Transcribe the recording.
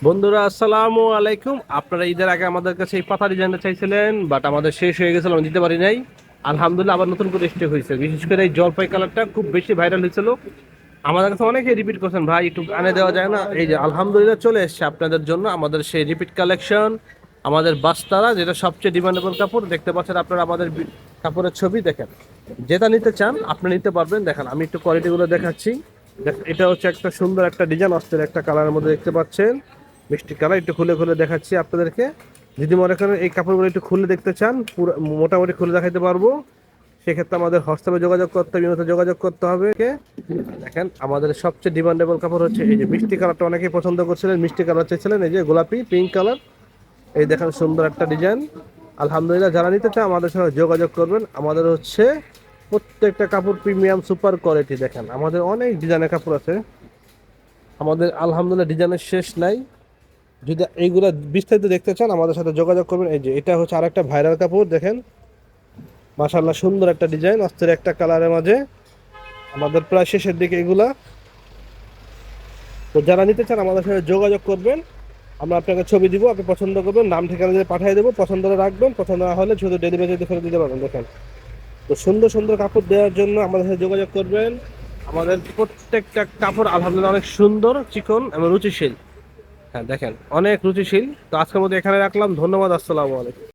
বন্ধুরা আসসালামু আলাইকুম। আপনারা ঈদের আগে আমাদের কাছে এই পাতা ডিজাইনটা চাইছিলেন, বাট আমাদের শেষ হয়ে গেছিল, আমি দিতে পারি নাই। আলহামদুলিল্লাহ আবার নতুন করে স্টক হয়েছে। বিশেষ করে এই জলপাই কালারটা খুব বেশি ভাইরাল হয়েছিল, আমাদের কাছে অনেকে রিপিট করছেন, ভাই একটু আনে দেওয়া যায় না। এই যে আলহামদুলিল্লাহ চলে এসেছে আপনাদের জন্য আমাদের সেই রিপিট কালেকশন, আমাদের বাস্তারা, যেটা সবচেয়ে ডিমান্ডেবল কাপড়। দেখতে পাচ্ছেন আপনারা আমাদের কাপড়ের ছবি দেখেন, যেটা নিতে চান আপনি নিতে পারবেন। দেখেন আমি একটু কোয়ালিটিগুলো দেখাচ্ছি। এটা হচ্ছে একটা সুন্দর একটা ডিজাইন, অস্থির একটা কালারের মধ্যে দেখতে পাচ্ছেন, মিষ্টি কালার। একটু খুলে খুলে দেখাচ্ছি আপনাদেরকে। যদি মনে করেন এই কাপড়গুলো একটু খুলে দেখতে চান, পুরো মোটামুটি খুলে দেখাইতে পারবো। সেক্ষেত্রে আমাদের হোয়াটসঅ্যাপে যোগাযোগ করতে হবে, ইমেতে যোগাযোগ করতে হবে। দেখেন আমাদের সবচেয়ে ডিমান্ডেবল কাপড় হচ্ছে এই যে মিষ্টি কালারটা, অনেকেই পছন্দ করছিলেন, মিষ্টি কালার চাইছিলেন। এই যে গোলাপি পিঙ্ক কালার, এই দেখেন সুন্দর একটা ডিজাইন। আলহামদুলিল্লাহ যারা নিতে চান আমাদের সঙ্গে যোগাযোগ করবেন। আমাদের হচ্ছে প্রত্যেকটা কাপড় প্রিমিয়াম সুপার কোয়ালিটি। দেখেন আমাদের অনেক ডিজাইনের কাপড় আছে, আমাদের আলহামদুলিল্লাহ ডিজাইনের শেষ নাই। যদি এইগুলো বিস্তারিত দেখতে চান আমাদের সাথে যোগাযোগ করবেন। এই যে এটা হচ্ছে আরেকটা ভাইরাল কাপড়, দেখেন মাশাআল্লাহ সুন্দর একটা ডিজাইন, অস্থির একটা কালারের মাঝে। আমাদের প্রায় শেষের দিকে এগুলা। তো যারা নিতে চান আমাদের সাথে যোগাযোগ করবেন, আমরা আপনাকে ছবি দিব, আপনি পছন্দ করবেন, নাম ঠিকানা দিয়ে পাঠিয়ে দেবো। পছন্দ হলে রাখবেন, পছন্দ না হলে শুধু ডেলিভারি ফেরত দিতে পারবেন। দেখেন তো সুন্দর সুন্দর কাপড় দেওয়ার জন্য আমাদের সাথে যোগাযোগ করবেন। আমাদের প্রত্যেকটা কাপড় আলহামদুলিল্লাহ অনেক সুন্দর, চিকন এবং রুচিশীল। হ্যাঁ দেখেন অনেক রুচিশীল। তো আজকের মধ্যে এখানে রাখলাম, ধন্যবাদ, আসসালামু আলাইকুম।